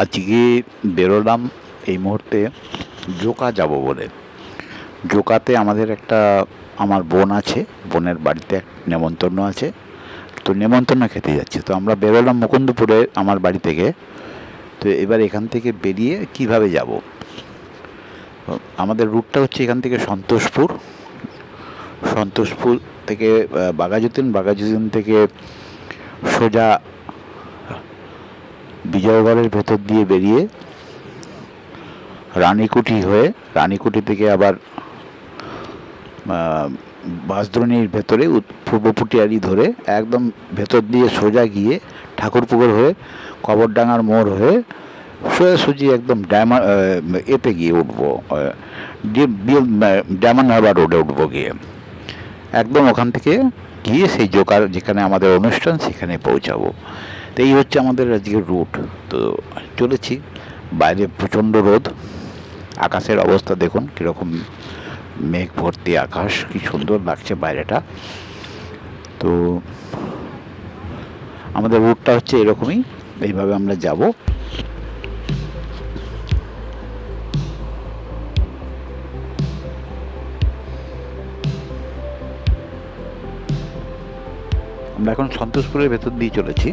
আজকে বেরোলাম এই মুহূর্তে জোকা যাব বলে। জোকাতে আমাদের আমার বোন আছে, বোনের বাড়িতে এক নেমন্তন্ন আছে, তো নেমন্তন্ন খেতে যাচ্ছে। তো আমরা বেরোলাম মুকুন্দপুরে আমার বাড়ি থেকে। তো এবার এখান থেকে বেরিয়ে কিভাবে যাব, আমাদের রুটটা হচ্ছে এখান থেকে সন্তোষপুর, সন্তোষপুর থেকে বাঘাযতীন থেকে সোজা বিজয়গড়ের ভেতর দিয়ে বেরিয়ে রানীকুঠি হয়ে, রানীকুঠি থেকে আবার বাঁশদ্রোণীর ভেতরে পূর্ব পুটিয়ারি ধরে একদম ভেতর দিয়ে সোজা গিয়ে ঠাকুরপুকুর হয়ে কবরডাঙ্গার মোড় হয়ে সোজাসুজি একদম এতে গিয়ে উঠবো, ডায়মন্ড হারবার রোডে উঠবো গিয়ে। একদম ওখান থেকে গিয়ে সেই জোকার যেখানে আমাদের অনুষ্ঠান সেখানে পৌঁছাবো। তো এই হচ্ছে আমাদের আজকের রুট। তো চলেছি, বাইরে প্রচণ্ড রোদ, আকাশের অবস্থা দেখুন কীরকম, মেঘ ভর্তি আকাশ, কি সুন্দর লাগছে বাইরেটা। তো আমাদের রুটটা হচ্ছে এরকমই, এইভাবে আমরা যাব। আমরা এখন সন্তোষপুরের ভেতর দিয়ে চলেছি।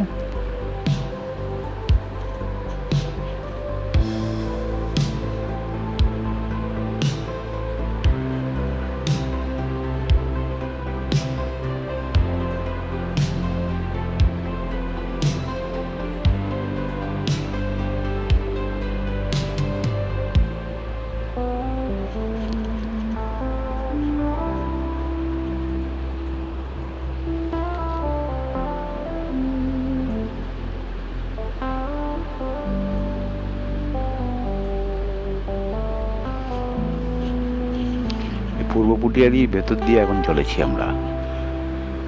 পূর্ব পুটিয়ারির ভেতর দিয়ে এখন চলেছি আমরা,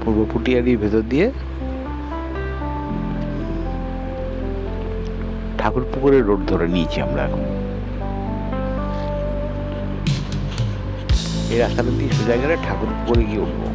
পূর্ব পুটিয়ারির ভেতর দিয়ে ঠাকুরপুকুরের রোড ধরে নিয়েছি আমরা এখন। এই রাস্তাটা দিয়ে সোজা গেলে ঠাকুরপুকুরে গিয়ে উঠবো।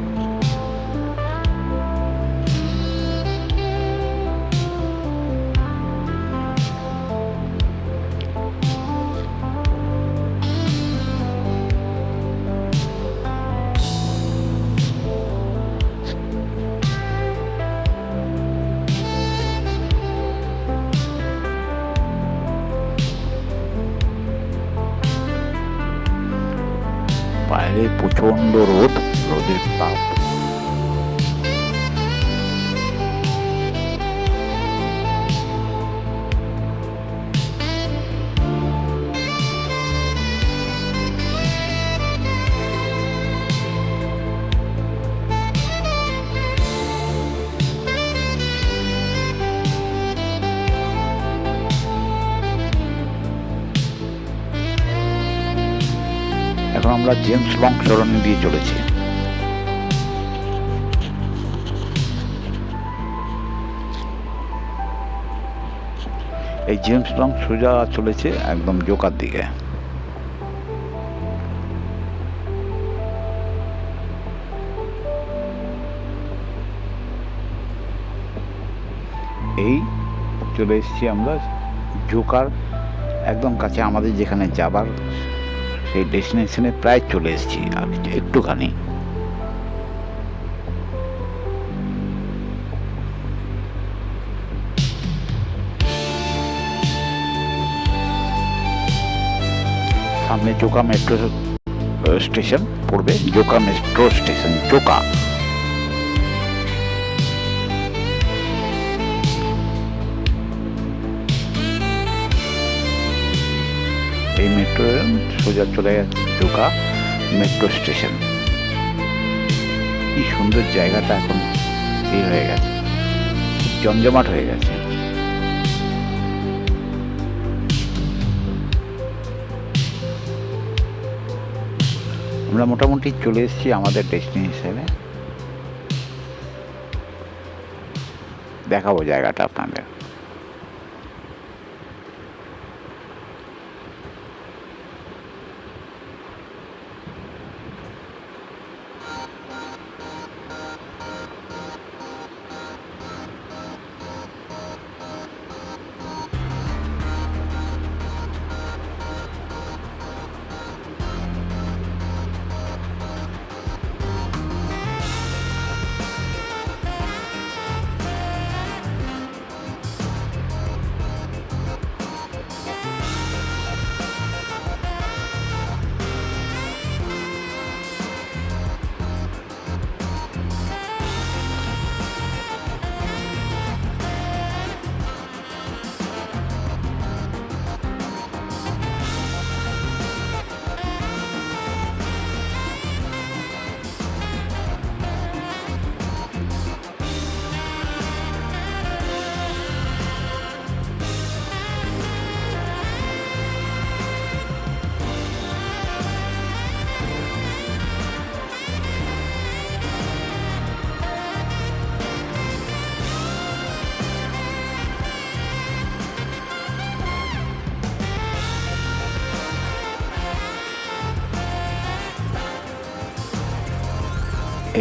বাইরে প্রচন্ড রোদ, রোদের তাপ। এখন আমরা জেমস লং সরণি দিয়ে চলেছি। এই জেমস লং সোজা চলেছে একদম জোকার দিকে। এই চলে এসেছি আমরা জোকার একদম কাছে, আমাদের যেখানে যাবার সেই ডেস্টিনেশনে প্রায় চলে এসেছি, আর একটুখানি। সামনে জোকা মেট্রো স্টেশন পড়বে, জোকা মেট্রো স্টেশন, জোকা। এই মেট্রো সোজা চলে যাচ্ছে জোকা মেট্রো স্টেশন। কি সুন্দর জায়গাটা এখন এই হয়ে গেছে, জমজমাট হয়ে গেছে। আমরা মোটামুটি চলে এসেছি আমাদের ডেস্টিনেশনে। দেখাবো জায়গাটা আপনাদের।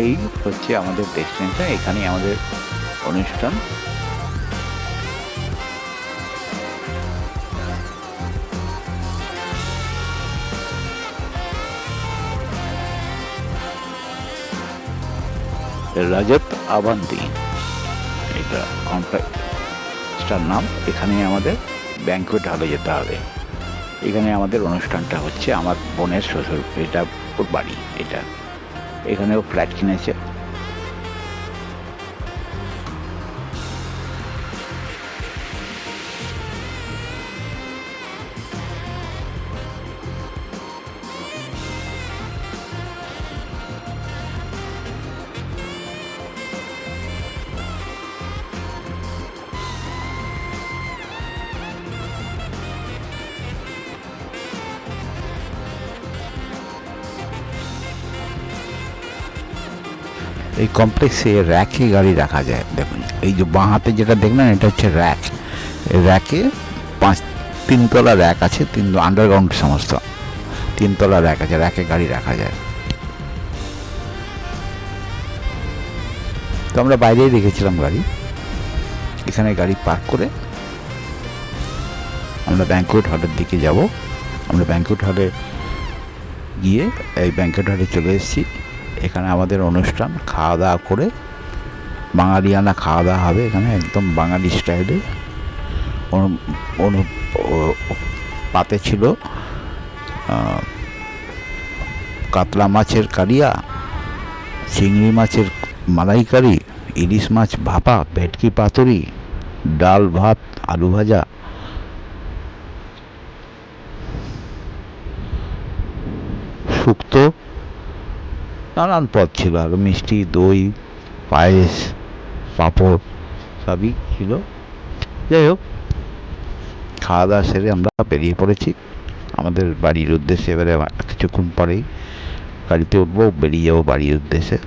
এই হচ্ছে আমাদের ডেস্টিনেশন, এখানেই আমাদের অনুষ্ঠান। রাজত আভান্তি এটা কমপ্লেক্সটার নাম। এখানে আমাদের ব্যাংকুয়েট হলে যেতে হবে। এখানে আমাদের অনুষ্ঠানটা হচ্ছে। আমার বোনের শ্বশুর, এটা ওর বাড়ি, এটা এখানেও ফ্ল্যাট কিনেছে। এই কমপ্লেক্সে র্যাকে গাড়ি রাখা যায়। দেখুন এই যে বাঁ হাতে যেটা দেখলেন, এটা হচ্ছে র্যাক। র্যাকে 3তলা র্যাক আছে, আন্ডারগ্রাউন্ড সমস্ত 3তলা র্যাক আছে, র্যাকে গাড়ি রাখা যায়। তো আমরা বাইরেই রেখেছিলাম গাড়ি। এখানে গাড়ি পার্ক করে আমরা ব্যাংকুয়েট হলের দিকে যাব। আমরা ব্যাংকুয়েট হলে গিয়ে এই ব্যাংকুয়েট হলে চলে এসেছি। এখানে আমাদের অনুষ্ঠান, খাওয়া দাওয়া করে বাঙালিয়ানা খাওয়া দাওয়া হবে এখানে, একদম বাঙালি স্টাইলে। পাতে ছিল কাতলা মাছের কালিয়া, চিংড়ি মাছের মালাইকারি, ইলিশ মাছ ভাপা, ভেটকি পাতুরি, ডাল ভাত, আলু ভাজা, শুক্তো, নানান পদ ছিল, আর মিষ্টি, দই, পায়েস, পাঁপড় সবই ছিল। যাই হোক, খাওয়া দাওয়া সেরে আমরা বেরিয়ে পড়েছি আমাদের বাড়ির উদ্দেশ্যে। এবারে কিছুক্ষণ পরেই গাড়িতে উঠবো, বেরিয়ে যাবো বাড়ির উদ্দেশ্যে।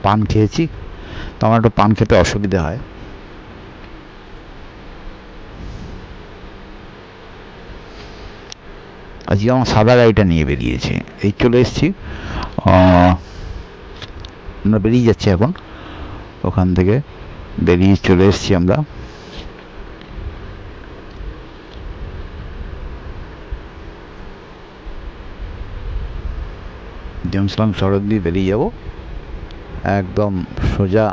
পান খেয়েছি, তো আমার একটু পান খেতে অসুবিধা হয়। আজকে আমার সাদা গাড়িটা নিয়ে বেরিয়েছি। এই চলে এসেছি, আমরা বেরিয়ে যাচ্ছি এখন। ওখান থেকে বেরিয়ে চলে এসেছি আমরা। জেমসলং সড়ক দিয়ে বেরিয়ে যাব একদম সোজা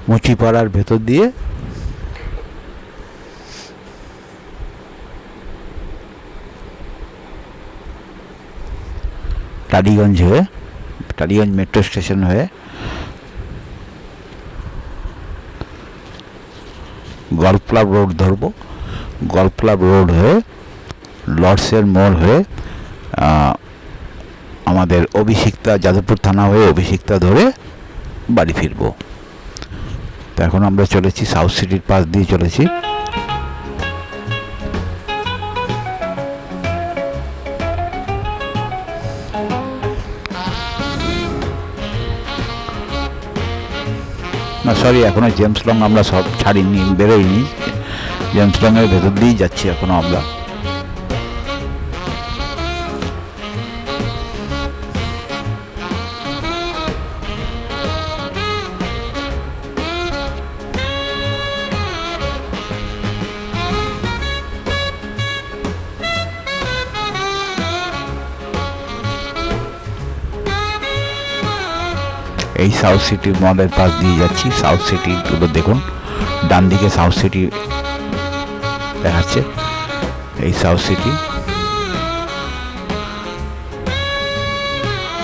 মুচিপাড়ার ভেতর দিয়ে টালিগঞ্জ হয়ে, টালিগঞ্জ মেট্রো স্টেশন হয়ে গল্ফ ক্লাব রোড ধরবো। গল্ফ ক্লাব রোড হয়ে লর্ডসের মোড় হয়ে আমাদের অভিষিক্তা, যাদবপুর থানা হয়ে অভিষিক্তা ধরে বাড়ি ফিরবো। তো এখন আমরা চলেছি সাউথ সিটির পাশ দিয়ে চলেছি। না সরি, এখনো জেমসলং আমরা সব ছাড়িনি, বেরোইনি। জেমসলংয়ের ভেতর দিয়েই যাচ্ছি এখনো আমরা। এই সাউথ সিটি মলের পাশ দিয়ে যাচ্ছি। সাউথ সিটিগুলো দেখুন, ডান দিকে সাউথ সিটি দেখাচ্ছে। এই সাউথ সিটি,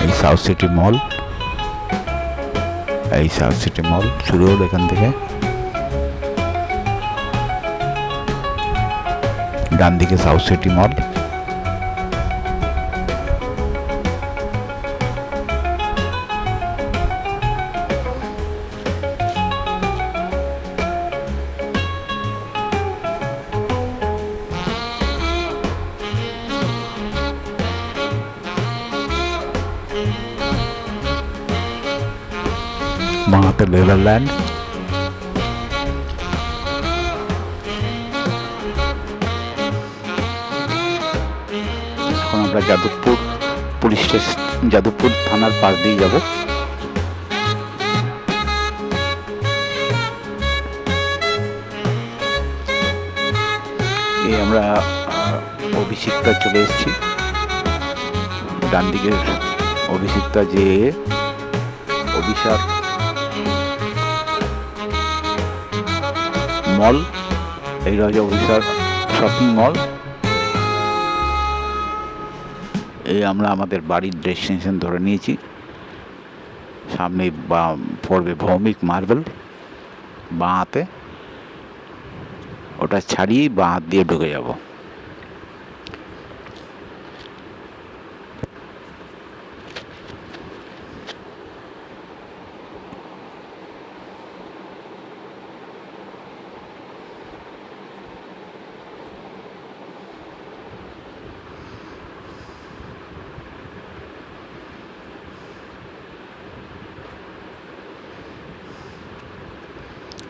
এই সাউথ সিটি মল, এই সাউথ সিটি মল শুরু হলো এখান থেকে। ডান দিকে সাউথ সিটি মল। বাংলাতে নেদারল্যান্ড। আমরা যাদবপুর পুলিশ স্টেশন, যাদবপুর থানার পাশ দিয়ে যাব। এই আমরা অভিষিক্তা চলে এসেছি। ডান দিকের অভিষিক্তা যে অভিষার মল, এই হচ্ছে অভিষার শপিং মল। এই আমরা আমাদের বাড়ির ডেস্টিনেশন ধরে নিয়েছি। সামনে পড়বে ভৌমিক মার্বেল, বাঁ হাতে, ওটা ছাড়িয়ে বাঁ হাত দিয়ে ঢুকে যাব।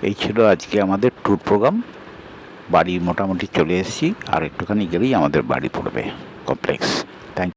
এই ছিল আজকে আমাদের ট্যুর প্রোগ্রাম। বাড়ি মোটামুটি চলে এসেছি, আর একটুখানি গেলেই আমাদের বাড়ি পড়বে কমপ্লেক্স।